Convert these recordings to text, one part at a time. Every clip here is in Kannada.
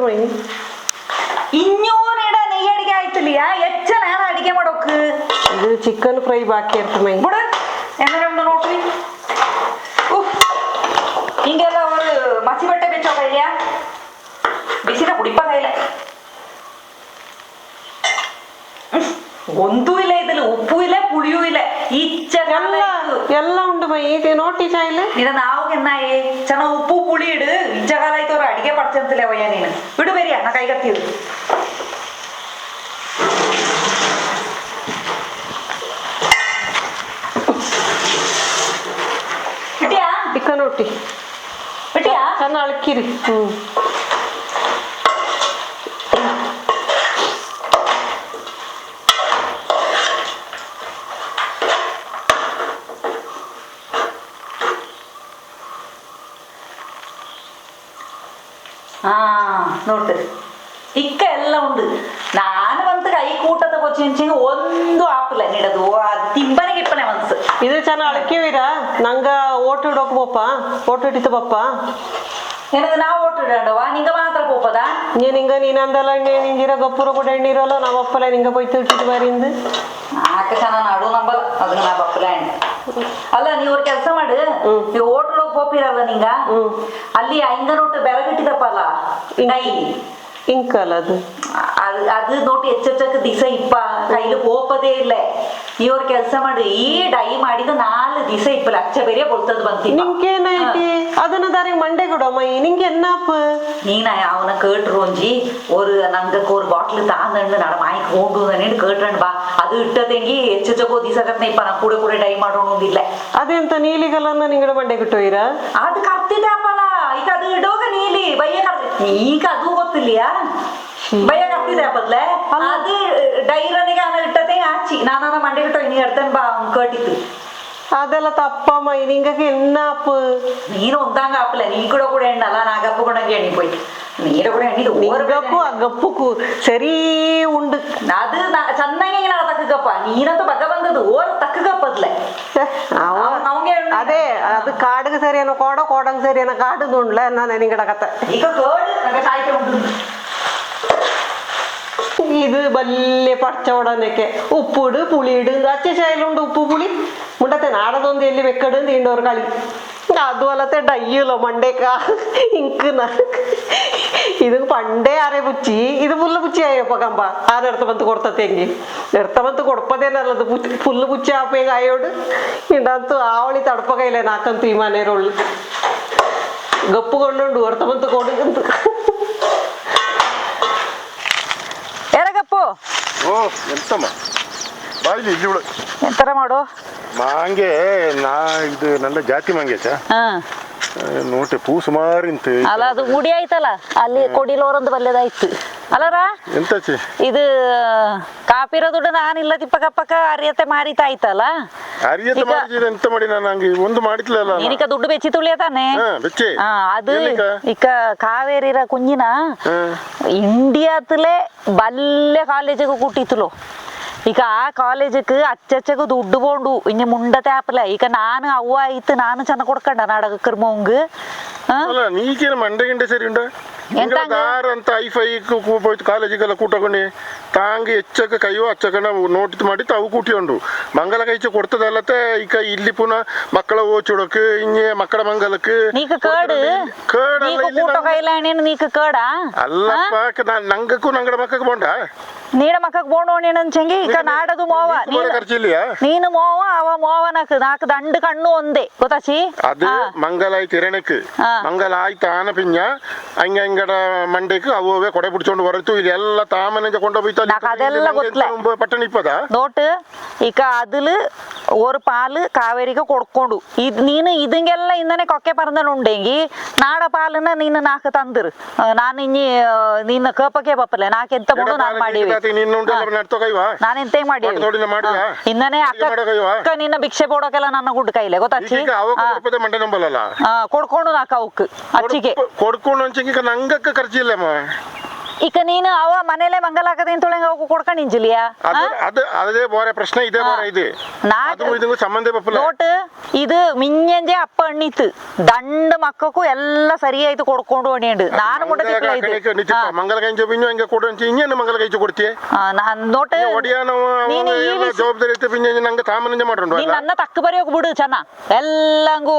ಮೈ ಇನ್ನೂರ ನೆಯ್ಯಿ ಅಡಿಗೆ ಆಯ್ತಲಿಯ ಹೆಚ್ಚ ನಾನು ಅಡಿಗೆ ಮಾಡೋಕ್ ಇದು ಚಿಕನ್ ಫ್ರೈ ಬಾಕಿ ಇರ್ತ ಮೈ ಬಿಡು ಏನಾರ ನೋಡ್ರಿ ಹಿಂಗೆಲ್ಲ ಅವರು ಮಸಿ ಬಟ್ಟೆ ಬೆಚ್ಚೋ ಕೈಲಿಯ ಬಿಸಿನ ಕುಡಿಪ ಕೈಲ ಒಂದೂ ಇಲ್ಲ ಇದ್ರಲ್ಲಿ ಉಪ್ಪು ಇಲ್ಲ ಪುಳಿಯೂ ಇಲ್ಲ ಎಲ್ಲ ಉಂಟು ಮೈ ನೋಟಿ ಚಾಯ್ಲೆ ನಿನ್ನ ನಾವು ಚೆನ್ನ ಉಪ್ಪು ಪುಳಿ ಇಡು ಇಜ್ಜಗಾಲ ಆಯ್ತು ಅವ್ರು ಅಡಿಗೆ ಪಡ್ತಂತಲೇ ಅವಯ್ಯ ನೀನು ಬಿಡು ಬೇರಿಯ ನಾ ಕೈಗತ್ತೀವಿ ಬಿಟ್ಟಿಯಾ ಚಿಕನ್ ರೊಟ್ಟಿ ಬಿಟ್ಟಿಯಾ ಚೆನ್ನ ಅಳಕಿರಿ ನೋಡ್ತೀರಿ ಇಕ್ಕ ಎಲ್ಲ ಉಂಡು ನಾನು ಬಂತು ಕೈ ಕೂಟದ ಕೊಚ್ಚಿ ಒಂದು ಆಪಲ ನೀಡದು ಅದು ತಿಂಬನಿಗೆ ಇಪ್ಪನೆ ಮನ್ಸು ಇದು ಚೆನ್ನ ಅಳಕಿವೀರ ನಂಗ ಓಟು ಇಡೋಕ್ ಬಪ್ಪ ಓಟು ಹಿಡಿತ ಬಪ್ಪ ನಿನಗೆ ನಾವು ಓಟು ಇಡವ ನಿಂಗ ಮಾತ್ರ ಪೋಪದ ನೀನಂದಲ್ಲ ನಿಂಗಿರ ಗಪ್ಪುರ ಕೂಡ ಎಣ್ಣಿರಲ್ಲ ನಾವ್ ಅಪ್ಪಲ್ಲ ನಿಂಗ ಬೈತು ಇಟ್ಟಿದ್ದು ಬಾರಿಂದ ಆಕ ಚೆನ್ನ ನಡು ನಂಬಲ್ಲ ಅದನ್ನ ನಾ ಬಪ್ಪಲ ಅಲ್ಲ ನೀವ್ ಅವ್ರ ಕೆಲಸ ಮಾಡು ನೀವು ಓಟ್ ಇಡೋಕ್ ಹೋಗಿರಲ್ಲ ನಿಂಗ ಅಲ್ಲಿ ಐಂಗನೊಟ್ಟು ಬೆಳಗಿಟ್ಟಿದಪ್ಪ ಅಲ್ಲ ಕೈ ಇಂಕಲ್ಲ ಅದು ನೋಡಿ ಹೆಚ್ಚಕ್ಕೆ ದಿವಸ ಇಪ್ಪ ಕೈಲಿ ಹೋಪದೇ ಇಲ್ಲ ನೀವ್ರ ಕೆಲಸ ಮಾಡಿ ಈ ಡೈ ಮಾಡಿದ 4 ದಿವಸ ಇಪ್ಪಲ್ಲ ಅಚ್ಚ ಬೇರೆ ಕೊಡ್ತದ ಬಂತಿ ನಿಂಗೇನೈತಿ ಅದನ್ನ ದಾರಿಗೆ ಮಂಡೆ ಕೊಡಮ್ಮ ನಿಂಗೆ ಎನ್ನಪ್ಪ ನೀನ ಅವನ ಕೇಟ್ರು ಒಂಜಿ ஒரு ನಂಗಕ್ಕೆ ஒரு ಬಾಟ್ಲ್ ತಾಂದಂಡು ನಡ ಮಾಯಿಕ್ ಹೋಗು ನೀನು ಕೇಟ್ರಂಡ್ ಬಾ ಅದು ಇಟ್ಟದೆಂಗಿ ಹೆಚ್ಚು ದಿವಸಗತ್ನ ಇಪ್ಪ ನಾ ಕೂಡ ಡೈ ಮಾಡೋದಿಲ್ಲ ಅದೆಂತ ನೀಲಿಗಲ್ಲ ನಿಂಗಡ ಮಂಡೆ ಬಿಟ್ಟೋಯ್ರ ಅದು ಕರ್ತಿದ್ದೆ ಅಪ್ಪಲ್ಲ ಈಗ ಅದು ಇಡೋಗ ನೀಲಿ ಬಯ್ಯ ಈಗ ಅದು ಗೊತ್ತಿಲ್ಲ ಭಯ ಕರ್ತಿದೆ ಅಪ್ಪದ್ಲೆ ಅದು ಡೈರನಿಗೆ ಅವನ ಇಟ್ಟದೆ ಆಚಿ ನಾನು ಮಂಡೆ ಬಿಟ್ಟು ಇನ್ನು ಎಡ್ತೇನೆ ಬಾ ಅವ್ನು ಕೇಟಿತ್ತು ಅದೆಲ್ಲ ತಪ್ಪಮ್ಮ ನಿಂಗಕ್ಕೆ ಎನ್ನಪ್ಪ ನೀನು ಒಂದಂಗ ಅಪ್ಪಲೆ ನೀ ಕೂಡ ಎಣ್ಣಲ್ಲ ನಾ ಗಪ್ಪು ಕೊಡಂಗೆ ಎಣ್ಣಿ போய் ನೀರ ಕೂಡ ಎಣ್ಣಿದು ಗಪ್ಪು ಆ ಗಪ್ಪುಕು ಸರಿ ಉಂಡು ಅದು ಚೆನ್ನಾಗಿ ನಾ ತಕ್ಕಗಪ್ಪ ನೀನಂತ ಬಗ್ಗ ಬಂದದು ಓರ್ ತಕ್ಕಗಪ್ಪದ್ಲೆ ಅದೇ ಅದು ಕಾಡಿಗೆ ಸರಿ ಏನೋ ಕೋಡಂಗ್ ಸರಿ ಏನೋ ಕಾಡು ಉಂಡ್ಲ ನಾನು ನಿಂಗಡಕತ್ತ ಈಗ ಕೋಡ್ ನಂಗೆ ಸಾಯ್ಕೆ ಉಂಟು ഇത് വലിയ പച്ചവടനൊക്കെ ഉപ്പിട് പുളിയിട് അച്ഛ ചായലുണ്ട് ഉപ്പ് പുളി മുണ്ടത്തെ നാടതൊന്നും എല്ലി വെക്കടും തീണ്ടോർ കളി അതുപോലത്തെ ഡയ്യല്ലോ മണ്ടേക്ക ഇങ്കുന്ന ഇത് പണ്ടേ ആരെ പുച്ചി ഇത് ഫുള്ള് പുച്ചിയായപ്പോ കമ്പ ആരെടുത്ത പത്ത് കൊടുത്തെങ്കിൽ എടുത്ത പത്ത് കൊടുപ്പതേനല്ലത് ഫുള്ള് പുച്ചി ആപ്പേ കായോട് ഇണ്ടത്ത് ആവളി തടപ്പ കയ്യിലേ നാക്കം തീമാനേരുള്ളു ഗപ്പ് കൊണ്ടുണ്ട് എടുത്ത പത്ത് കൊടുക്കുന്നത് ಎಂತಮ್ಮ ಬಾಯಿಲಿ ಇಲ್ಲಿ ಇವಳು ಎಂತರ ಮಾಡು ಮಾಂಗೆ ನಾ ಇದು ನನ್ನ ಜಾತಿ ಮಾಂಗೆ ನೋಟೆ ಪೂ ಸುಮಾರು ಇಂತು ಅಲ್ಲ ಅದು ಮುಡಿ ಆಯ್ತಲ್ಲ ಅಲ್ಲಿ ಕೊಡಿಲೋರೊಂದು ಬಲ್ಲೆದಾಯ್ತು ಅಲ್ಲರ ಎಂತಚಿ ಇದು ಕಾಪಿರ ದುಡ್ಡು ನಾನಿಲ್ಲ ತಿಪ್ಪಕ ಪಕ್ಕ ಅರಿಯತೆ ಮಾರಿತಾಯ್ತಲ್ಲ ಅರಿಯತೆ ಮಾಡಿದ ಎಂತ ಮಾಡಿ ನಾನು ಹಂಗೆ ಒಂದು ಮಾಡಿದ್ಲಲ್ಲ ನೀನಿಕ ದುಡ್ಡು ಬೆಚ್ಚಿ ತುಳಿಯ ತಾನೆ ಬೆಚ್ಚಿ ಅದು ಇಕ್ಕ ಕಾವೇರಿರ ಕುಂಜಿನ ಇಂಡಿಯಾತಲೇ ಬಲ್ಲೆ ಕಾಲೇಜಿಗೆ ಕೂಟಿತ್ತಲು ಈಗ ಆ ಕಾಲೇಜಕ್ಕೆ ಅಚ್ಚಚ್ಚಗ ದುಡ್ಡು ಬೋಂಡು ಇನ್ನು ಮುಂಡತೆ ಆಪಲ ಈಗ ನಾನು ಅವ್ವ ಆಯ್ತು ನಾನು ಚೆನ್ನ ಕೊಡ್ಕಂಡ ನಾಡಕ ಕರ್ಮಂಗ ನೀಕೇನು ಮಂಡೆ ಗಿಂಡೆ ಸರಿ ಉಂಡ ಅಂತ ಐಫೈ ಹೋಯ್ತು ಕಾಲೇಜಿಗೆಲ್ಲ ಕೂಟಕೊಂಡಿ ತಾಂಗಿ ಹೆಚ್ಚಕ ಕೈಯೋ ಅಚ್ಚಕನ ನೋಟಿತ್ ಮಾಡಿ ತಾವು ಕೂಟಿಕೊಂಡು ಮಂಗಲ ಕೈಚ ಕೊಡ್ತದಲ್ಲತ್ತೆ ಈಗ ಇಲ್ಲಿ ಪುನಃ ಮಕ್ಕಳ ಓಚುಡಕ್ ಹಿಂಗೆ ಮಕ್ಕಳ ಮಂಗಲಕ್ಕೆ ಅಲ್ಲಪ್ಪ ನಂಗಕ್ಕೂ ನಂಗಡ ಮಕ್ಕಕ್ಕೆ ಬೋಂಡ ನೀಡ ಮಕ್ಕಕ್ಕೆ ಬೋಂಡೋಣಿ ಈಗ ನಾಡದು ಮೋವ ನೀನು ಮೋವ ಅವ ಮೋವನಕ್ ನಾಲ್ಕು ದಂಡು ಕಣ್ಣು ಒಂದೇ ಗೊತ್ತಾಚಿ ಅದು ಮಂಗಲ ಆಯ್ತು ಇರಣಕ್ಕೆ ಮಂಗಲ ಆಯ್ತು ಆನ ಪಿಂಜ ಹಂಗ ಹಂಗಡ ಮಂಡೇಕ್ ಅವೇ ಕೊಡೆ ಬಿಡ್ಕೊಂಡು ಹೊರತು ಇದೆಲ್ಲ ತಾಮನೆ ಕೊಂಡೋಗ್ತಾ ಅದೆಲ್ಲ ಗೊತ್ತಲ್ಲ ಪಟ್ಟಣ ಇಪ್ಪದ ನೋಟ್ ಈಗ ಅದಲು ஒரு பால் காவேரிக்கு கொடுக்கொண்டு இது நீನು இதுங்கெಲ್ಲ ಇಂದನೆ ಕೊಕ್ಕೆ ಪರಂದನುಂಡೆಂಗಿ ನಾಡ ಪಾಲನ್ನ ನೀನು ನಾಕ ತಂದಿರು ನಾನು ಇನ್ನಿ ನಿನ್ನ ಕಪಕ್ಕೆ ಬಪ್ಪಲೆ ನಾಕೆಂತ ಬೋಡು ನಾನು ಮಾಡಿವಿ ನಾನು ಎಂತ ಮಾಡಿ ಇಂದನೆ ಅಕ್ಕ ನಿನ್ನ ಭಿಕ್ಷೆ ಬೋಡೋಕೆಲ್ಲ ನನ್ನ ಗುಡ್ಡ ಕೈಲೆ ಗೊತ್ತಾಚಿ ಕೊಡ್ಕೊಂಡು ನಾಕ ಅವಕ್ಕೆ ಅಚ್ಚಿಗೆ ಕೊಡ್ಕೊಂಡು ಅಂಚಿಗೆ ನಂಗಕ್ಕ ಖರ್ಚಿಲ್ಲಮ್ಮ ಈಗ ನೀನು ಅವ ಮನೇಲೆ ಮಂಗಲಾಕದೆ ತೊಳೆಂಗ ಹೋಗಿ ಕೊಡ್ಕೊಂಡಿಂಜಿಲಿಯಾ ಅದೇ ಬೋರೆ ಪ್ರಶ್ನೆ ಇದೆ ಬೋರೆ ಇದೆ ಇದು ಸಂಬಂಧ ಬಪ್ಪಲ ನೋಟ್ ಇದು ಮಿಂಜೆ ಅಪ್ಪ ಅಣ್ಣಿತ್ತು ದಂಡ ಮಕ್ಕಕ್ಕೂ ಎಲ್ಲ ಸರಿಯಾಯ್ತು ಕೊಡ್ಕೊಂಡು ಅಣಿಯಂಡು ನಾನು ಕೂಡ ಮಂಗಲ ಕೈಂಚ ಬಿಂಜು ಹಂಗೆ ಕೊಡು ಅಂತ ಇನ್ನೇನು ಮಂಗಲ ಕೈಂಚ ಕೊಡ್ತೀಯ ನಾನು ನೋಟ್ ಜವಾಬ್ದಾರಿ ಐತೆ ಬಿಂಜ ನಂಗೆ ಸಾಮಾನ್ಯ ಮಾಡ್ಕೊಂಡು ನನ್ನ ತಕ್ಕ ಬರೆಯೋಕೆ ಬಿಡು ಚೆನ್ನ ಎಲ್ಲಂಗೂ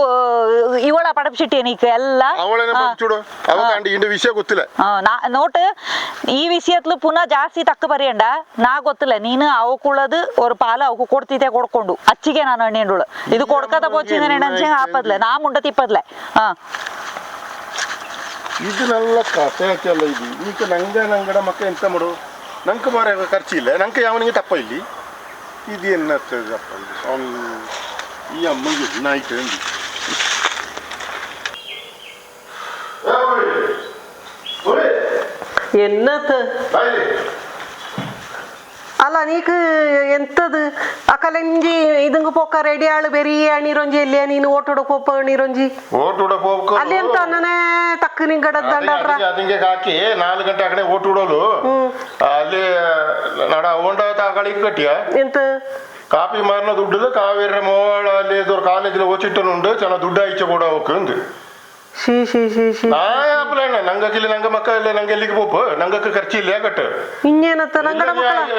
ಇವಳ ಪಡಪಿಸಿಟ್ಟೆ ನೀಕ ಎಲ್ಲ ಚೂಡು ಅವಕಾಂಡಿ ಇಂದು ವಿಷಯ ಗೊತ್ತಿಲ್ಲ ನೋಟ್ ಈ ವಿಷಯತ್ಲು ಪುನಃ ಜಾಸ್ತಿ ತಕ್ಕ ಬರೆಯಂಡ ನಾ ಗೊತ್ತಿಲ್ಲ ನೀನು ಅವಕುಳದು ஒரு ಪಾಲು ಅವಕು ಕೊಡ್ತಿದ್ದೆ ಕೊಡ್ಕೊಂಡು ಅಚ್ಚಿಗೆ ನಾನು ಅಣ್ಣಿಂಡುಳು ಇದು ಕೊಡ್ಕದ ಪೋಚಿಂದ ನೆನಂಚೆ ಹಾಪದ್ಲೆ ನಾ ಮುಂಡ ತಿಪ್ಪದ್ಲೆ ಇದು ನಲ್ಲ ಕಥೆ ಹಾಕಲ್ಲ ಇದು ಈಗ ನಂಗಡ ಮಕ್ಕ ಎಂತ ಮಾಡು ನಂಗೆ ಮಾರ ಖರ್ಚಿಲ್ಲ ನಂಗೆ ಯಾವನಿಗೆ ತಪ್ಪ ಇಲ್ಲಿ ಇದು ಎನ್ನತ್ತಪ್ಪ ಈ ಅಮ್ಮಗೆ ಏನಾಯ್ತು ಅಂದು ಎನ್ನತ್ತ ಅಲ್ಲ ನೀಕ್ ಎಂತದು ಅಕಲೆಂಜಿ ಇದಂಗ ಪೋಕ ರೆಡಿ ಆಳು ಬೆರಿ ಅಣಿರೊಂಜಿ ಎಲ್ಲಿಯ ನೀನು ಓಟೋಡಕ್ ಹೋಪ ಅಣಿರೊಂಜಿ ಅಲ್ಲಿ ಎಂತ ಅನ್ನನೇ ತಕ್ಕ ನಿಂಗಡ ದಂಡ್ರ ಅದಿಂಗೆ ಹಾಕಿ 4 ಗಂಟೆ ಆ ಕಡೆ ಓಟ್ ಉಡೋಲು ಅಲ್ಲಿ ನಡ ಹೋಂಡ ತಾಕಳಿ ಕಟ್ಟಿಯ ಎಂತ ಕಾಪಿ ಮಾರಿನ ದುಡ್ಡು ಕಾವೇರಿ ಮೋಳ ಅಲ್ಲಿ ಕಾಲೇಜಿൽ ಓಚಿಟ್ಟನುಂಡು ಚೆನ್ನಾಗಿ ದುಡ್ಡು ಆಯ್ಚೆ ಕೂಡ ಹೋಗ್ಕಂದು ನಂಗಕ್ಕಿಲ್ಲ ನಂಗ ಮಕ್ಕ ಇಲ್ಲ ನಂಗೆ ಎಲ್ಲಿಗೆ ಪೋಪ ನಂಗಕ್ಕೆ ಖರ್ಚಿಲ್ಲ ಕಟ್ಟು ಇನ್ನೇನತ್ತ ನಂಗಡ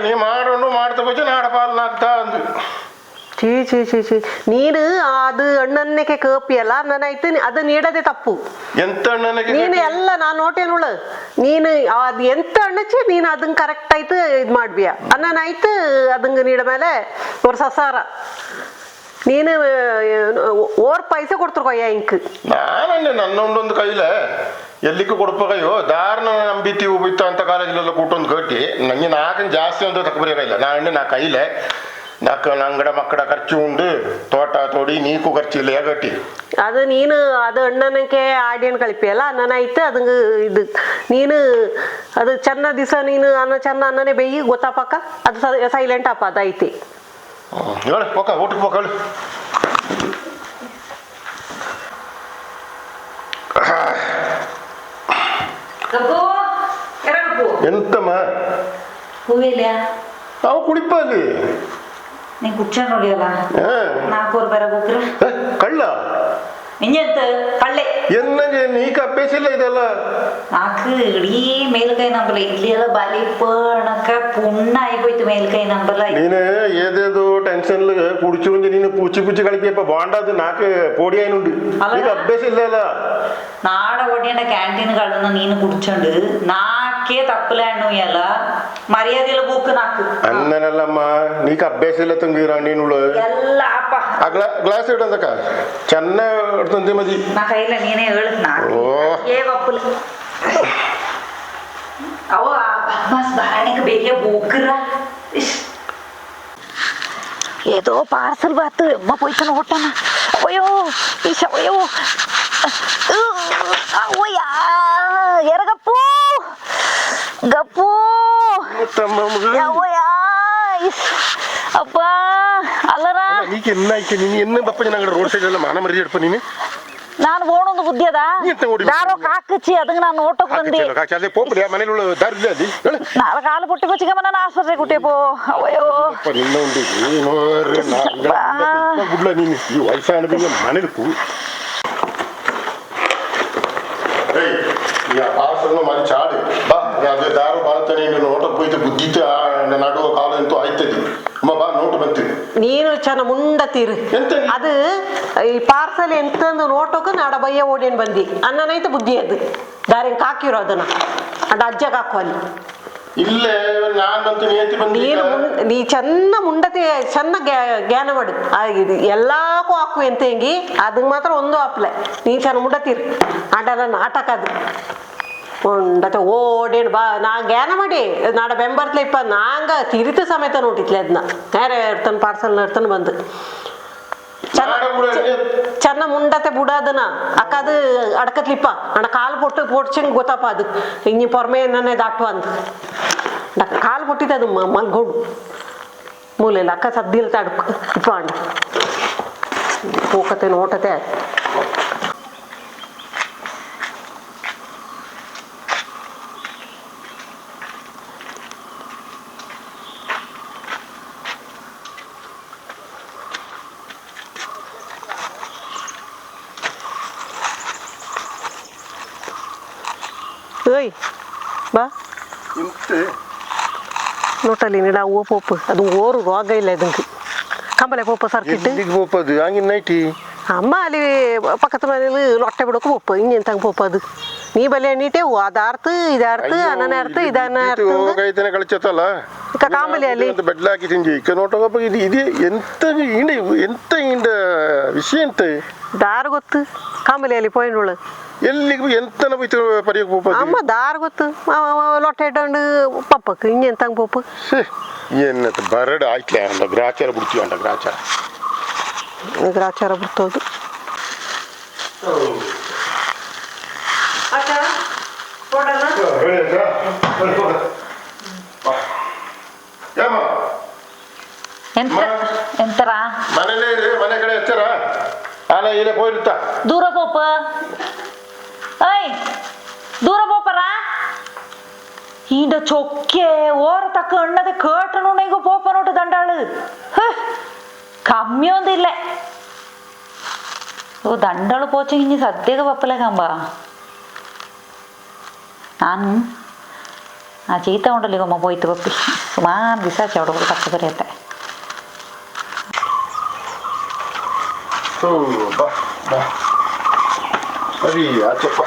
ನೀ ಮಾಡೋಣ ಮಾಡ್ತಾ ಹೋಗಿ ನಾಡ ಪಾಲ್ ನಾಕ್ತಾ ಅಂದು ನೀನು ಅದು ಅಣ್ಣನ್ನಕ್ಕೆ ಕೇಪಿಯಲ್ಲ ನನ್ನಾಯ್ತು ಅದು ನೀಡದೆ ತಪ್ಪು ಎಂತ ಅಣ್ಣನಿಗೆ ನೀನು ಎಲ್ಲ ನಾನು ನೋಟೇನುಳ ನೀನು ಅದು ಎಂತ ಅಣ್ಣಚ್ಚಿ ನೀನು ಅದನ್ನ ಕರೆಕ್ಟ್ ಆಯ್ತು ಇದು ಮಾಡ್ಬಿಯ ಅನ್ನನಾಯ್ತು ಅದಂಗ ನೀಡ ಮೇಲೆ ಅವ್ರ ಸಸಾರ ನೀನು ಓರ್ ಪೈಸೆ ಕೊಡ್ತಿರ್ಕೊಯ್ಯ ಇಂಕ್ ನಾನನ್ನೇ ನನ್ನೊಂದೊಂದು ಕೈಲೇ ಎಲ್ಲಿಗೂ ಕೊಡ್ಬೇಕಯ್ಯೋ ದಾರನ ನಂಬಿತಿ ಉಬಿತ್ತು ಅಂತ ಕಾಲೇಜಿಲೆಲ್ಲ ಕೂಟೊಂದು ಕಟ್ಟಿ ನಂಗೆ ನಾಲ್ಕು ಜಾಸ್ತಿ ಒಂದು ತಕ್ಕಬರಿಯಾಗಿಲ್ಲ ನಾ ಕೈಲೇ ನಂಗಡ ಮಕ್ಕಳ ಖರ್ಚು ಉಂಡು ತೋಟ ತೋಡಿ ನೀಕು ಖರ್ಚಿಲ್ಲ ಕಟ್ಟಿ ಅದು ನೀನು ಅದು ಅಣ್ಣನಕ್ಕೆ ಆಡಿಯನ್ ಕಳಿಪಿಯಲ್ಲ ಅನ್ನನಾಯ್ತು ಅದಂಗ ಇದು ನೀನು ಅದು ಚೆನ್ನ ದಿವಸ ನೀನು ಅನ್ನ ಚೆನ್ನ ಅನ್ನನೇ ಬೇಯಿ ಗೊತ್ತಾಪಕ್ಕ ಅದು ಸೈಲೆಂಟ್ ಅಪ್ಪ ಅದೈತಿ ಹೇಳ ಪೋಕ ಊಟಕ್ಕೆ ಪೋಕ ಎಂತಮ್ಮ ಅವು ಕುಡಿಪ ಅಲ್ಲಿ ನೀ ಕುಚ್ಚ ನೋಡಿಯಲ್ಲ 4 ಬರ ಬುಕ್ರ ಕಳ್ಳ ನಿಂಜೆಂತ ಕಳ್ಳೆ ಎನ್ನಗೆ ನೀಕ ಅಭ್ಯಾಸ ಇಲ್ಲ ಇದೆಲ್ಲ ನಾಕು ಇಡೀ ಮೇಲ್ಕೈ ನಂಬಲ್ಲ ಇಲ್ಲಿ ಎಲ್ಲ ಬಾಲಿ ಪಣಕ ಪುಣ್ಣ ಆಯ್ಬೋಯ್ತು ಮೇಲ್ಕೈ ನಂಬಲ್ಲ ನೀನು ಏದೇದು ಟೆನ್ಷನ್ ಕುಡಿಚು ನೀನು ಪೂಚಿ ಪೂಚಿ ಕಳಿಪಿಯಪ್ಪ ಬಾಂಡದು ನಾಲ್ಕು ಪೋಡಿ ಆಯ್ನುಂಡು ಈಗ ಅಭ್ಯಾಸ ಇಲ್ಲ ಅಲ್ಲ നാട ഒടിയണ്ട ക്യാൻറ്റീനുകളൊന്നും നീന് കുടിച്ചോണ്ട് നാക്കേ തപ്പലാണു ಎಲ್ಲ ಮರ್ಯಾದೆಲ್ಲ ಬೂಕ್ ನಾಕು ಅನ್ನನಲ್ಲಮ್ಮ ನೀಕ ಅಭ್ಯಾಸ ಇಲ್ಲ ತಂಗಿರ ನೀನುಳು ಎಲ್ಲ ಅಪ್ಪ ಗ್ಲಾಸ್ ಇಡಂದಕ್ಕ ಚೆನ್ನ ಇಡ್ತಂತೆ ಮದಿ ನಾ ಕೈಲ ನೀನೇ ಹೇಳು ನಾಕು ಏ ಬಪ್ಪುಲ ಅವ ಬಸ್ ಬಾಣೆಗೆ ಬೇಗ ಬೂಕ್ರ ఏదో పార్సల్ బాత్ అమ్మ పోయితను కొట్టానా అయ్యో ఈ అయ్యో అయ్యా ఎరగప్పు గప్పు అయ్యా అబ్బా అల్లరా నీకు ఎన్న బప్ప ഞങ്ങളുടെ റോഡ് സൈഡിലുള്ള മാന മറിയ എടുപ്പ നീ ನಾನು ಓಣೊಂದು ಬುದ್ಧಿಯದ ದಾರೋ ಕಾಕಚ್ಚಿ ಅದಕ್ಕೆ ನಾನು ಓಟಕ್ಕೆ ಬಂದಿ ನಾಳೆ ಕಾಲು ಪುಟ್ಟಿ ಬಚ್ಚಿಗೆ ನಾನು ಆಸ್ಪತ್ರೆ ಕುಟ್ಟೆ ಪೋ ಅಯ್ಯೋ ಮನೇಲಿ మరి చాడు బా అదే దారు బాగుతా నేను నోటకు పోయితే బుద్ధితే నడువ కాలం ఎంతో అవుతుంది అమ్మ బా నోటు ಬಂತು ನೀನು ಚೆನ್ನ ಮುಂಡ ತೀರು ಅದು ಈ ಪಾರ್ಸಲ್ ಎಂತಂದು ನೋಟೋಕು ನಾಡ ಬಯ್ಯ ಓಡೇನ್ ಬಂದಿ ಅನ್ನನೈತೆ ಬುದ್ಧಿ ಅದು ದಾರಿ ಹಾಕಿರೋ ಅದನ್ನ ಅಡ ಅಜ್ಜಗ ಹಾಕೋ ಅಲ್ಲಿ ಇಲ್ಲೇ ನಾನಂತೂ ನಿಯತಿ ಬಂದಿ ನೀ ಚೆನ್ನ ಮುಂಡತಿ ಚೆನ್ನ ಜ್ಞಾನ ಮಾಡು ಎಲ್ಲಾಕು ಹಾಕು ಎಂತ ಹೆಂಗಿ ಅದಕ್ಕೆ ಮಾತ್ರ ಒಂದು ಹಾಪ್ಲೆ ನೀ ಚೆನ್ನ ಮುಂಡತೀರು ಆಡಲ್ಲ ನಾಟಕ ಅದು ಉಂಡತೆ ಓಡೇನು ಬಾ ನಾ ಜ್ಞಾನ ಮಾಡಿ ನಾಡ ಬೆಂಬರ್ತಲೆ ಇಪ್ಪ ನಾಂಗ ತಿರಿತ ಸಮೇತ ನೋಟಿತ್ಲೆ ಅದನ್ನ ಯಾರೇ ಇರ್ತಾನೆ ಪಾರ್ಸಲ್ ಇರ್ತಾನೆ ಬಂದು ಚೆನ್ನ ಮುಂಡತೆ ಬುಡದನ ಅಕ್ಕದು ಅಡಕತ್ಲಿಪ್ಪ ಅಣ್ಣ ಕಾಲು ಪೊಟ್ಟಂಗೆ ಗೊತ್ತಪ್ಪ ಅದು ಹಿಂಗೆ ಪೊರ್ಮೆ ನನ್ನೇ ದಾಟುವ ಅಂತ ಕಾಲು ಪೊಟ್ಟಿದೆ ಅದು ಮಲ್ಗೋಡು ಮೂಲೆಲ್ಲ ಅಕ್ಕ ಸದ್ದಿಲ್ ತಡ್ಕ ಇಪ್ಪ ಅಣ್ಣ ಹೋಗತ್ತೆ ನೋಟತೆ ಏಯ್ ಬಾ ನೋಟಲ್ಲಿ ನಿಡ ಹೂವು ಪೋಪು ಅದು ಓರು ರೋಗ ಇಲ್ಲ ಇದಂಗೆ ಕಂಬಲೆ ಪೋಪ ಸರ್ಕಿಟ್ಟು போப்பது அங்கே நைட்டி ಅಮ್ಮ ಅಲ್ಲಿ ಪಕ್ಕದ ಮನೇಲಿ ಲೊಟ್ಟೆ ಬಿಡೋಕೆ ಪೋಪ ಇನ್ನೆಂತಂಗೆ ಪೋಪ ಅದು ನೀ ಬಲೆ ನೀಟೆ ಅದಾರ್ತು ಇದಾರ್ತು ಅನ್ನನೇ ಅರ್ಥ ಇದನ್ನ ಕೈತನೆ ಕಳಿಸತ್ತಲ್ಲ ಇಕ ಕಾಂಬಲಿ ಅಲ್ಲಿ ಬೆಡ್ಲ ಹಾಕಿ ತಿಂಜಿ ಇಕ ನೋಟೋಗಪ್ಪ ಇದು ಎಂತ ಎಂತ ಇಂಡ ವಿಷಯ ಎಂತ ದಾರ್ ಗೊತ್ತು ಕಾಂಬಲಿ ಅಲ್ಲಿ ಪೋಯಿನೋಳು ಎಲ್ಲಿಗೆ ಎಂತನ ಹೋಯ್ತು ಪರಿಯಕ್ಕೆ ಪೋಪ ಅಮ್ಮ ದಾರ್ ಗೊತ್ತು ಲೊಟ್ಟೆ ಇಟ್ಟಂಡು ಪಪ್ಪಕ್ಕೆ ಇನ್ನೆಂತಂಗೆ ಪೋಪ ಏನತ್ತ ಬರಡು ಆಯ್ತಲೇ ಅಂದ ಗ್ರಾಚಾರ ಬಿಡ್ತೀವಿ ಅಂಡ ಗ್ರಾಚಾರ ಗ್ರಾಚಾರ ಬಿಡ್ತೋದು ಎಂತರ ಮನೇಲೇ ಮನೆ ಕಡೆ ಹಚ್ಚಾರ ಆಲ ಇಲ್ಲೇ ಹೋಗಿರುತ್ತಾ ದೂರ ಪೋಪ ಏಯ್ ದೂರ ಪೋಪರಾ ಈಂಡ ಚೊಕ್ಕೆ ಓರ ತಕ್ಕ ಅಣ್ಣದ ಕೇಟನು ನಂಗೆ ಪೋಪ ನೋಟು ದಂಡಾಳು കമ്മി ഒന്നില്ല ഓ ദണ്ടാള് പോച്ചെങ്കിൽ ഇനി സദ്യയൊക്കെ പപ്പലേ കമ്പ ನಾನು ಆ ಚೀತ ಉಂಡಲ್ಲಿ ಗೊಮ್ಮ ಹೋಯ್ತು ಪಪ್ಪಿ ಸುಮಾರು ದಿವಸ ಆಚೆ ಅವಳು ಪಕ್ಕದಲ್ಲಿ ಇರ್ತೆ ಸರಿ ಆಚಪ್ಪ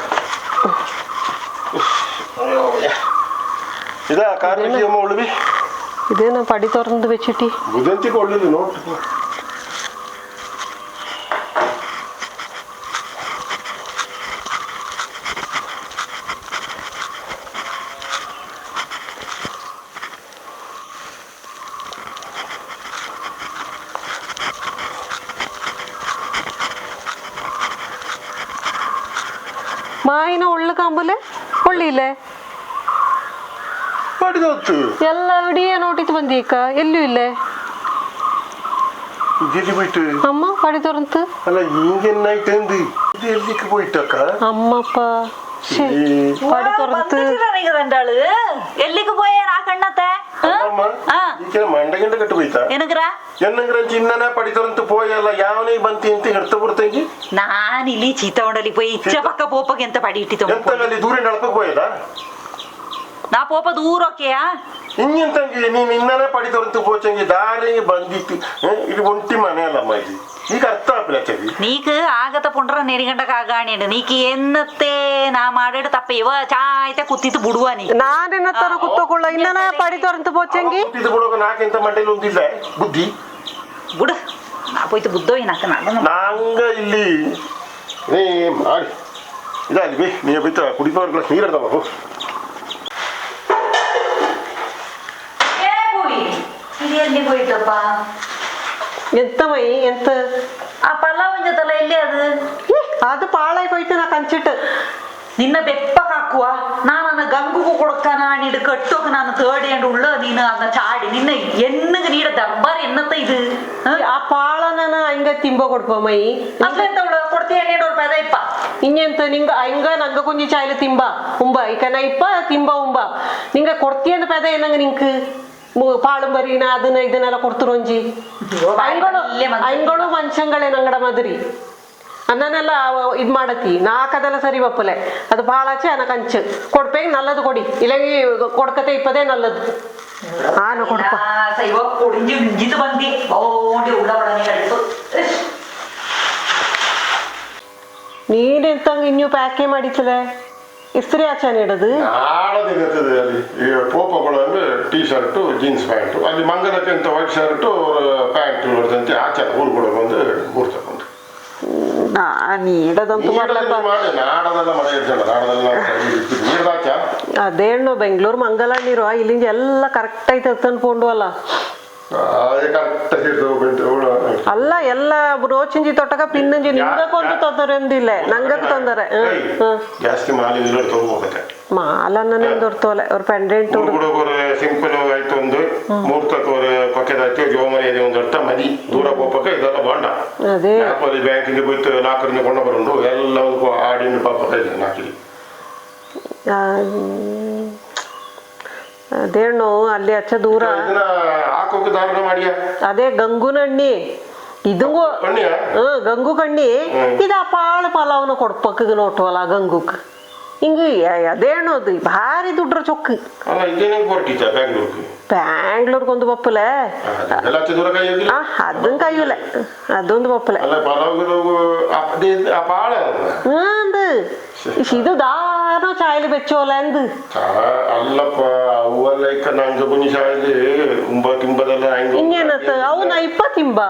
ഇതാ കാറിലേക്ക് അമ്മ ഉള്ളിൽ ഇതേനാ പടി തുറന്നത് വെച്ചിട്ട് ബുധന്തിക്ക് ഉള്ളിൽ നോട്ട് ಮಾಯಿನ ಒಳ್ಳೆ ಕಾಂಬಲೆ ಒಳ್ಳಿಲ್ಲ ಎಲ್ಲ ಇಡಿಯ ನೋಟಿತ್ತು ಬಂದೀಕ ಎಲ್ಲೂ ಇಲ್ಲೇ ಅಮ್ಮ ಪಡಿ ತೊರಂತು ಅಲ್ಲ ಹಿಂಗೆನ್ನಾಯ್ತು ಇದು ಎಲ್ಲಿಗೆ പോയിട്ടಕ್ಕ ಅಮ್ಮಪ್ಪ പടി തുറത്ത് രണ്ടാള് എല്ലിക്ക് പോയാ ആ കണ്ണത്തെ ಮಂಡಗಂಡ ಕಟ್ಟು ಹೋಯ್ತಾ ಏನಗ್ರ ಎನ್ನಂಗ್ರ ಚಿನ್ನನ ಪಡಿ ತೊರಂತು പോയಲ್ಲ ಯಾವನೇ ಬಂತಿ ಅಂತ ಹೇಳ್ತಾ ಬರ್ತಂಗಿ ನಾನಿಲ್ಲಿ ಚೀತಗೊಂಡಲ್ಲಿ പോയി ಇಚ್ಚ ಪಕ್ಕ ಪೋಪಗೆ ಎಂತ ಪಡಿ ಇಟ್ಟಿತ್ತು ಎಂತಲ್ಲಿ ದೂರಿಂದ ಅಳಪಕ್ಕೆ ಹೋಯದ ನಾ ಪೋಪ ದೂರಕ್ಕೆಯಾ ಇನ್ನೆಂತಂಗಿ ನೀನ್ ಇನ್ನನೇ ಪಡಿ ತೊರಂತು ಪೋಚಂಗಿ ದಾರಿಗೆ ಬಂದಿತ್ತು ಇದು ಒಂಟಿ ಮನೆ ಅಲ್ಲಮ್ಮ ಇದು ಈಗ ಅರ್ಥ ಆಗ್ಲತ್ತದಿ നീക്ക് ആകത്തെ പുണ്ടറ നെരികണ്ട കാകാണിയുണ്ട് നീക്ക് എന്നത്തെ നാ മാടിയുടെ തപ്പ ഇവ ചായത്തെ കുത്തിത്ത് ബുടുവാ നീ ನಾನೆನ್ನ ತರ ಕುತ್ತಕೊಳ್ಳ ಇನ್ನನ ಪಡಿ ತೊರಂತು ಪೋಚಂಗಿ ಇದು ಬಿಡುವಾಗ ನಾಕೆಂತ ಮಂಡೇಲಿ ಒಂದಿಲ್ಲ ಬುದ್ಧಿ ಬಿಡು ನಾ പോയിട്ട് ബുദ്ധോയി നാക്ക നടന്നു ನಂಗ ಇಲ್ಲಿ ನೀ ಮಾಡಿ ಇದಾಗಿ ಬೇ ನೀ ಬಿತ್ತ ಕುಡಿದವ್ರ ನೀರು ಇರ್ತಾವ ಎಲ್ಲಿ ಹೋಯ್ತಪ್ಪ ಎಂತ ಮೈ ಎಂತ ಆ ಪಲಾವ್ ಜೊತೆಲ್ಲ ಎಲ್ಲಿ ಅದು ಅದು ಪಾಳಾയി പോയിട്ട് ನಾ ಕಂಚಿಟ್ಟು ನಿನ್ನ ಬೆಪ್ಪ ಹಾಕುವ ನಾನು ಗಂಗುಗೂ ಕೊಡಕ್ಕ ನಾನಿಡು ಕಟ್ಟೋಕ ನಾನು ತೇಡಿಯಂಡು ಉಳ್ಳ ನೀನು ಅದನ್ನ ಚಾಡಿ ನಿನ್ನ ಎನ್ನಗ ನೀಡ ದರ್ಬಾರ್ ಎನ್ನತ್ತ ಇದು ಆ ಪಾಳನ ಹಂಗ ತಿಂಬ ಕೊಡ್ಪ ಮೈ ಅದ್ಲೆಂತ ಕೊಡ್ತೀಯ 200 ರೂಪಾಯಿ ಇಪ್ಪ ಇನ್ನೆಂತ ನಿಂಗ ಹಂಗ ನಂಗ ಕೊಂಚ ಚಾಯ್ಲು ತಿಂಬ ಉಂಬ ಈಕನ ಇಪ್ಪ ತಿಂಬ ಉಂಬ ನಿಂಗ ಕೊಡ್ತೀಯಂತ ಪೆದ ಏನಂಗ ನಿಂಕ್ ಪಾಳುಂ ಬರೀನ ಅದನ್ನ ಇದನ್ನೆಲ್ಲ ಕೊಡ್ತಿರೋಂಜಿ ಅಂಗಳು ಮನುಷ್ಯಂಗಳೇ ನಂಗಡ ಮದ್ರಿ ಅನ್ನನೆಲ್ಲ ಇದ್ ಮಾಡತಿ ನಾಕದೆಲ್ಲ ಸರಿ ಬಪ್ಪಲೆ ಅದು ಪಾಳಾಚೆ ಅನ್ನ ಕಂಚು ಕೊಡ್ಪೇಗ ನಲ್ಲದು ಕೊಡಿ ಇಲ್ಲಂಗಿ ಕೊಡ್ಕತೆ ಇಪ್ಪದೇ ನಲ್ಲದು ಆನು ಕೊಡ್ಪ ಇದು ಬಂದಿ ಓಡಿ ಉಳ್ಳ ಒಡನೆ ಕಳಿಸು ನೀನೆಂತಂಗ ಇನ್ನೂ ಪ್ಯಾಕೇ ಮಾಡಿತ್ತಲೆ ಇಸ್ತ್ರಿ ಆಚಾನೆ ಇಡದು ಆಡದಿರುತ್ತದೆ ಅಲ್ಲಿ ಪೋಪಗಳು ಅಂದ್ರೆ ಟೀ ಶರ್ಟು ಜೀನ್ಸ್ ಪ್ಯಾಂಟು ಅಲ್ಲಿ ಮಂಗಲಕ್ಕೆ ಅಂತ ವೈಟ್ ಶರ್ಟು ಪ್ಯಾಂಟ್ ನೋಡಿದಂತೆ ಆಚಾರ ಊರುಗಳು ಬಂದು ಮೂರು ತಗೊಂಡು ನಾನು ಇಡದಂತೂ ಮಾಡ್ಲಪ್ಪ ನಾಡದೆಲ್ಲ ಮನೆ ಇರ್ತಲ್ಲ ನಾಡದೆಲ್ಲ ನೀರ್ದಾಚ ಅದೇನು ಬೆಂಗಳೂರು ಮಂಗಲ ನೀರು ಇಲ್ಲಿಂದ ಎಲ್ಲ ಕರೆಕ್ಟ್ ಐತೆ ತಂದ್ಕೊಂಡು ಅಲ್ಲ ಅಲ್ಲ ಎಲ್ಲ ರೋಚಿಂಜಿ ತೊಟ್ಟಕ ಪಿನ್ನಂಜಿ ನಿಂಗಕ್ಕೊಂದು ತೊಂದರೆ ಎಂದಿಲ್ಲ ನಂಗಕ್ಕೆ ತೊಂದರೆ ಜಾಸ್ತಿ ಮಾಲನ್ನೇ ದೊರ್ತೋಲೆ ಅವ್ರ ಪೆಂಡೆಂಟ್ ಸಿಂಪಲ್ ಆಯ್ತು ಒಂದು ಮೂರ್ತಕ್ಕೆ ಪಕ್ಕದಾಯ್ತು ಜೋಮನೆ ಒಂದು ಅರ್ಥ ಮದಿ ದೂರ ಹೋಗಕ್ಕ ಇದೆಲ್ಲ ಬಾಂಡ ಅದೇ ಬ್ಯಾಂಕಿಗೆ ಹೋಯ್ತು ಲಾಕರ್ನ ಕೊಂಡ ಬರೋದು ಎಲ್ಲ ಒಂದು ಆಡಿನ ಪಾಪ ನಾಕಿಲಿ ಅದೇನು ಅಲ್ಲಿ ಅಚ್ಚ ದೂರ ಹಾಕೋಕೆ ಧಾರಣ ಮಾಡಿಯ ಅದೇ ಗಂಗುನಣ್ಣಿ ಇದಂಗು ಗಂಗು ಕಣ್ಣಿ ಇದ ಪಾಳು ಪಲಾವ್ನ ಕೊಡ್ಪಕ್ಕ ನೋಟುವಲ್ಲ ಗಂಗುಕ್ ಹಿಂಗೆ ಅದೇನೋದು ಭಾರಿ ದುಡ್ರ ಚೊಕ್ಕು ಅಲ್ಲ ಇದೇನೇ ಹೊರಟಿದ್ದ ಬ್ಯಾಂಗ್ಳೂರ್ಗೆ ಬ್ಯಾಂಗ್ಳೂರ್ಗೊಂದು ಬಪ್ಪಲೆ ಅದೆಲ್ಲ ಅಚ್ಚ ದೂರ ಕೈ ಹೋಗಿಲ್ಲ ಅದನ್ ಕೈಯುಲೆ ಅದೊಂದು ಬಪ್ಪಲೆ ಅಲ್ಲ ಪಲಾವ್ ಆ ಪಾಳ ಅಂದು ಇದು ದಾನೋ ಚಾಯಲು ಬೆಚ್ಚೋಲ ಅಂದು ಅಲ್ಲಪ್ಪ ಅವೆಲ್ಲ ಇಕ್ಕ ನಂಗೆ ಕುഞ്ഞി ಚಾಯಲಿ ಉಂಬ ತಿಂಬದೆಲ್ಲ ಇನ್ನೇನತ್ತ ಅವನ ಇಪ್ಪ ತಿಂಬ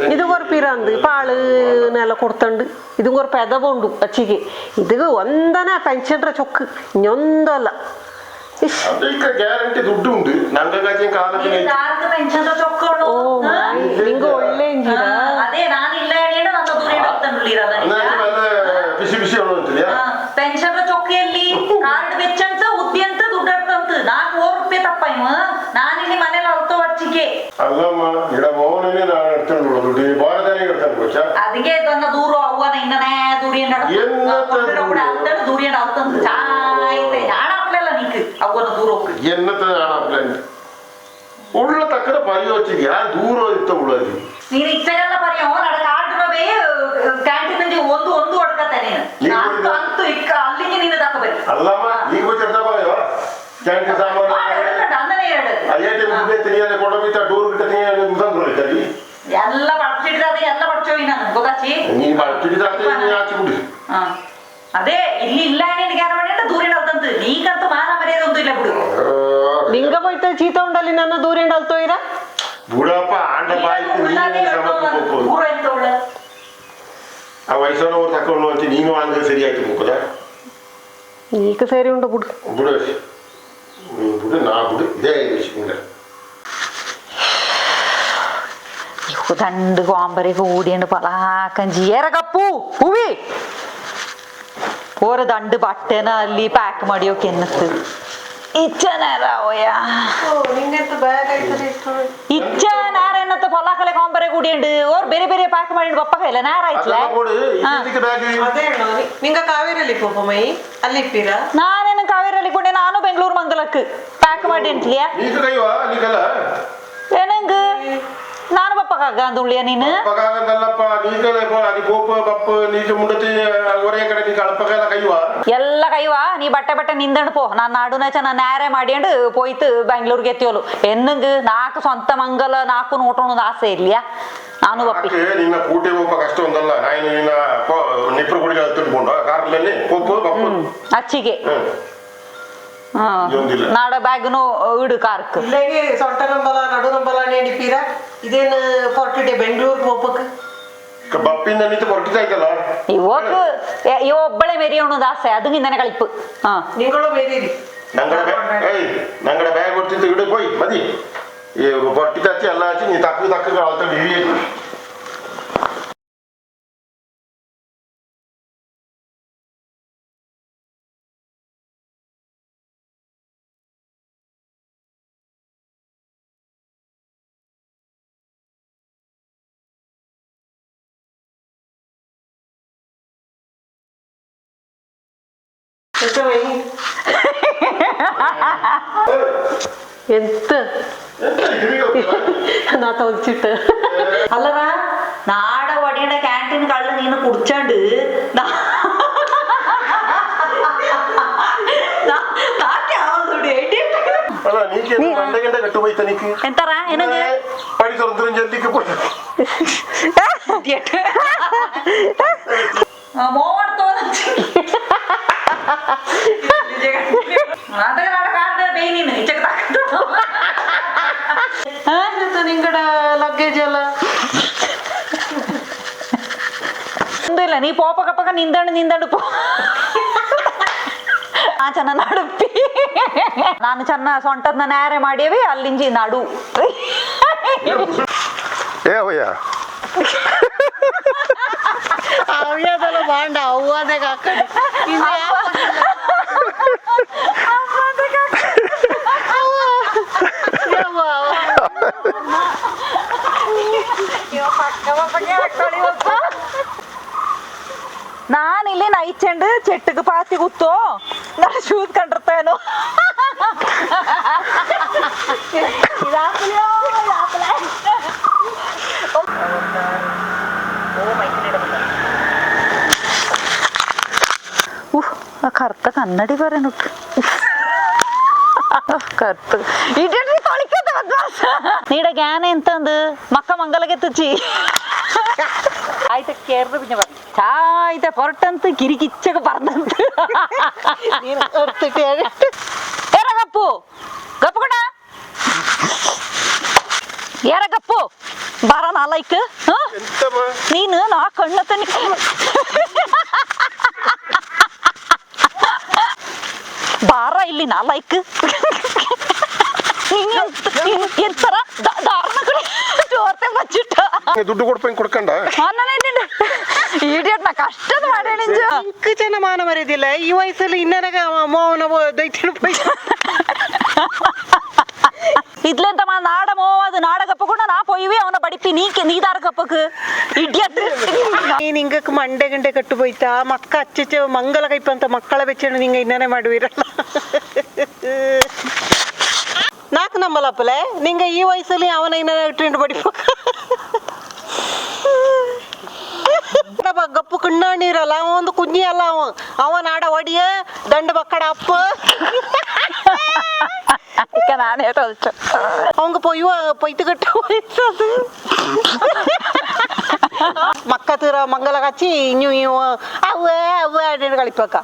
ಇದು ಪೀರ ಅಂದು ಪಾಳುನೆಲ್ಲ ಕೊಡ್ತಂಡು ಇದು ಪೆದ ಬೋಂಡು ಅಚ್ಚಿಗೆ ಇದು ಒಂದನ ಪೆನ್ಷನ್ರ ಚೊಕ್ಕು ಇನ್ನೊಂದಲ್ಲ ಅದಕ್ಕೆ ಗ್ಯಾರಂಟಿ ದುಡ್ಡು ಉಂಟು ನಂಗಾಗಿ ಕಾಲಕ್ಕೆ ಪೆನ್ಷನ್ ಚೊಕ್ಕಳು ನಿಂಗೆ ಒಳ್ಳೆ ಇಂಜಿನ ಅದೇ ನಾನು ಇಲ್ಲ ಹೇಳಿ ನನ್ನ ದೂರ ಬಿಸಿ ಬಿಸಿ ಅಂತಿಲ್ಲ ಪೆನ್ಷನ್ ಚೊಕ್ಕಿಯಲ್ಲಿ ಕಾರ್ಡ್ ವೆಚ್ಚಂತ ಉದ್ದಿ ಅಂತ ದುಡ್ಡು ಅರ್ಥಂತ 400 ರೂಪಾಯಿ ತಪ್ಪ ಇವ ನಾನಿಲ್ಲಿ ಮನೇಲಿ ಅಳ್ತೋ ಹಚ್ಚಿಕೆ ಅಲ್ಲಮ್ಮ ಇಡ ಮೌನೇ ನಾನು ಇಡ್ತಾನೆ ದುಡ್ಡು ಬಾರದಾನೆ ಇಡ್ತಾನೆ ಗೊತ್ತಾ ಅದಕ್ಕೆ ತನ್ನ ದೂರ ಅವ್ವನ ಇನ್ನನೇ ದೂರಿಯಂಡ ದೂರಿಯಂಡ ಅಳ್ತಂತ ಚಾಯ್ತೆ ഞാനാപ്ലല്ല നീക്ക് ಅವ್ವನ ದೂರ ಹೋಗಿ എന്നത്തെ ഞാനാപ്ലൻ ഉള്ള തക്കടെ പരിയോച്ചിക്ക് ഞാൻ ദൂരം ഇത്ത ഉള്ളത് ನೀನು ಇಷ್ಟೆಲ್ಲ ಪರಿಯೋ ನಡ ಕಾರ್ಡ್ನವೇ ಕ್ಯಾಂಟೀನ್ ಒಂದು ಒಂದು ಹೊಡ್ಕತ್ತೆ ನೀನು ಅಂತೂ ಇಕ್ಕ ಅಲ್ಲಿಗೆ ನೀನು ತಕೋಬೇಕು ಅಲ್ಲಮ್ಮ ಈಗ ಗೊತ್ತಿರ್ತಾ ಬರಯೋ ಕ್ಯಾಂಟೀನ್ ಸಾಮಾನು ಅಂದನೇ ಎರಡು ಅಯ್ಯಟಿ ಮುದ್ದೆ ತಿನಿಯಾಲೆ ಕೊಡಬಿತ್ತ ಡೋರ್ ಬಿಟ್ಟ ತಿನಿಯಾಲೆ ಮುದಂದ್ರೊಳಿತಲ್ಲಿ ಎಲ್ಲ ಪಡ್ಚಿಡ್ದಾದ ಎಲ್ಲ ಪಡ್ಚೋವಿ ನಾನು ಗೊತ್ತಾಚಿ ನೀನು ಪಡ್ಚಿಡ್ದಾದ ನೀನು ಆಚೆ ಬಿಡಿ ಅದೇ ಇಲ್ಲಿ ಇಲ್ಲ ನೀನು ಗ್ಯಾರ ಮಾಡಿ ದೂರಿನ ಅಲ್ತಂತ ನೀಕಂತ ಮಾನ ಮರ್ಯಾದೆ ಒಂದು ಇಲ್ಲ ಬಿಡು ನಿಂಗ ಹೋಯ್ತ ಚೀತ ಉಂಡಲ್ಲಿ ನನ್ನ ದೂರಿಂದ ಅಲ್ತೋಯ್ರ ಬುಡಪ್ಪ ಆಂಡ ಬಾಯ್ತು ನೀನೇ ಸಮಕ್ಕೆ ದೂರ ಎಂತ ಉಳ್ಳ ಆ ವಯಸ್ಸನವ್ರು ತಕೊಂಡು ಅಂತ ನೀನು ಹಂಗೆ ಸರಿಯಾಗಿ ಮುಕ್ಕದ ಈಗ ಸೇರಿ ಉಂಟು ಬಿಡು ಬಿಡು ಬಿಡು ನಾ ಬಿಡು ಇದೇ ವಿಷಯ ದಂಡು ಗೋಂಬರಿಗೆ ഊടിയുണ്ട് പലാക്കം ജീരകപ്പൂ പൂവി ഓരോ ദണ്ട് ബട്ടന ಅಲ್ಲಿ ಪ್ಯಾಕ್ ಮಾಡಿಯೋಕೆ ಎನ್ನತ್ತು ಇಚ್ಚನಾರವಯ್ಯ ಇಚ್ಚನಾರೇನತ್ತ ಪಲಾಕಲೆ ಗೋಂಬರೆ ಊಡಿಯುണ്ട് ಓರ್ ಬೇರೆ ಬೇರೆ ಪ್ಯಾಕ್ ಮಾಡಿ ಬಪ್ಪ ಕೈಲ ನಾರಾಯ್ತಲ್ಲ ನಿಂಗ ಕಾವೇರಲ್ಲಿ ಪೋಪಮೈ ಅಲ್ಲಿ ಇಪ್ಪೀರಾ ನಾನೇನು ಕಾವೇರಲ್ಲಿ ಕೊಂಡೆ ನಾನು ಬೆಂಗಳೂರು ಮಂಗಲಕ್ಕೆ ಪ್ಯಾಕ್ ಮಾಡಿ ಅಂಟ್ಲಿಯಾ ಏನಂಗ ನಾನು ಬಪ್ಪಕ್ಕಾಗ ಅಂದುಳ್ಳಿಯ ನೀನು ಎಲ್ಲ ಕೈವಾ ನೀ ಬಟ್ಟೆ ನಿಂದಣ್ ಪೋ ನಾನು ನಾಡುನಾಚ ನಾನು ನೇರೆ ಮಾಡಿಯಂಡು ಪೋಯ್ತು ಬೆಂಗಳೂರಿಗೆ ಎತ್ತಿಯೋಲು ಎನ್ನಂಗ ನಾಲ್ಕು ಸ್ವಂತ ಮಂಗಲ ನಾಲ್ಕು ನೋಟೋಣದ ಆಸೆ ಇರ್ಲಿಯಾ ನಾನು ಬಪ್ಪಿ ನಿನ್ನ ಕೂಟೆ ಹೋಗ ಕಷ್ಟ ಒಂದಲ್ಲ ನಾನು ನಿನ್ನ ನಿಪ್ರ ಕುಡಿಗೆ ತಿಳ್ಕೊಂಡು ಕಾರ್ನಲ್ಲಿ ಅಚ್ಚಿಗೆ ನಾಡ ಬ್ಯಾಗ್ನು ಇಡು ಕಾರ್ಕ್ ಇಲ್ಲೇಗೆ ಸೊಂಟ ನಂಬಲ ನಡು ನಂಬಲ ನೆನಪೀರಾ ಇದೇನು ಹೊರಟಿದೆ ಬೆಂಗಳೂರು ಹೋಗ್ಬೇಕು ಬಪ್ಪಿಂದ ನಿಂತು ಹೊರಟಿತಾ ಇದ್ದಲ್ಲ ಇವಾಗ ಒಬ್ಬಳೆ ಮೆರಿಯೋಣದ ಆಸೆ ಅದು ನಿಂದನೆ ಕಳಿಪು ನಿಂಗಳು ಬೇರೆ ನಂಗಡ ಬ್ಯಾಗ್ ಕೊಡ್ತಿದ್ದು ಇಡು ಹೋಯ್ ಮದಿ ಹೊರಟಿದಾಚಿ ಎಲ್ಲ ಹಚ್ಚಿ ನೀ ತಕ್ಕ ಅಳ್ತಾ ಹಿರಿಯ ಎಂತ ನಾ ತೊಂಚಿಟ್ಟು ಅಲ್ಲರ ನಾಡ ಒಡಿಯಡ ಕ್ಯಾಂಟೀನ್ ಕಳ್ಳು ನೀನು ಕುಡ್ಚಂಡು ಎಂತಾರ ಏನಂಗ ಪಡಿ ತೊಂದ್ರೆ ಜಲ್ದಿಕ್ಕೆ ಮೋಡ್ ನಿಂಗಡ ಲಗೇಜ್ ಎಲ್ಲ ಇಲ್ಲ ನೀ ಪೋಪಕ ನಿಂದಣು ಪೋ ಚೆನ್ನ ನಡುಪಿ ನಾನು ಚೆನ್ನ ಸೊಂಟದ್ನ ನೇರೆ ಮಾಡಿಯವಿ ಅಲ್ಲಿಂಜಿ ನಡು ಅವ್ಯದಲ್ಲ ಬಾಂಡ ಅವ್ವದಾಗ ಹಾಕಡಿ ನಾನಿಲ್ಲಿ ನೈಚಂಡು ಚೆಟ್ಟಿಗೆ ಪಾತಿ ಕೂತೋ ನಾನು ಶೂಸ್ ಕಂಡಿರ್ತೇನು ಕರ್ತ കണ്ണടി പറയാനൊട്ട് കറുത്ത് ഇടി കളിക്കത്തെ നീടെ ജ്ഞാന ಎಂತಂದು ಮಕ್ಕ ಮಂಗಲಗೆ ತುಚ್ಚಿ ಆಯ್ತ ಕೇರ್ದು പിന്നെ പറഞ്ഞു ചായത്തെ പൊറട്ടಂತ ಕಿರಿಕಿಚ್ಚಗೆ പറഞ്ഞಂತ ನೀನು ಅರ್ತಿಟ್ಟು ಏರ ಗಪ್ಪು ಗಪ್ಪು ಕಣ ಏರ ಗಪ್ಪು ಬಾರ ನಾಲೈಕ್ ನೀನು ನಾ ಕಣ್ಣತನಿ ಬಾರ ಇಲ್ಲಿ ನಾಲೈಕ್ ಎಂತರ ದಾರುಣ ಕಡೆ ಜೋರ್ತೆ ಮಚ್ಚಿಟ್ಟ ದುಡ್ಡು ಕೊಡ್ಕಂಡ ಈಡಿಯಟ್ ನಾ ಕಷ್ಟದ ಮಾಡಿ ಇಂಕ ಜನ ಮಾನ ಮರಿದಿಲ್ಲ ಈ ವಯಸ್ಸಲ್ಲಿ ಇನ್ನನಗ ಮೋಹನ ದೈತ್ಯನ ಪೈಸ ಇದ್ಲೆಂತ ನಾಡ ಮೋವದು ನಾಡ ಗಪ್ಪಕೊಂಡು ನಾ ಪೊಯ್ವಿ ಅವನ ಬಡಿಪಿ ನೀ ದಾರ ಗಪ್ಪಕ್ ಇಡಿಯಟ್ ನೀನ್ ಹಿಂಗಕ್ಕೆ ಮಂಡೆ ಗಂಡೆ ಕಟ್ಟು ಹೋಯ್ತಾ ಮಕ್ಕ ಅಚ್ಚೆ ಮಂಗಲ ಕೈಪಂತ ಮಕ್ಕಳ ಬೆಚ್ಚಣ ನಿಂಗ ಇನ್ನನೇ ಮಾಡುವಿರಲ್ಲ ನಾಲ್ಕು ನಮ್ಮಲ್ಲಪ್ಪಲೆ ನಿಂಗ ಈ ವಯಸ್ಸಲ್ಲಿ ಅವನ ಇನ್ನ ಟ್ರೆಂಡ್ ಬಡಿಬೇಕು ಗಪ್ಪು ಕಣ್ಣೀರಲ್ಲ ಅವ ಒಂದು ಕುഞ്ഞി ಅಲ್ಲ ಅವ ನಾಡ ಒಡಿಯ ದಂಡ ಬಕ್ಕಡ ಅಪ್ಪ ನಾನೇ அவங்க பொய்த்து கட்ட வயசு மக்க தீர மங்கள காட்சி இன்னும் அவ்வ அப்படின்னு கழிப்பாக்கா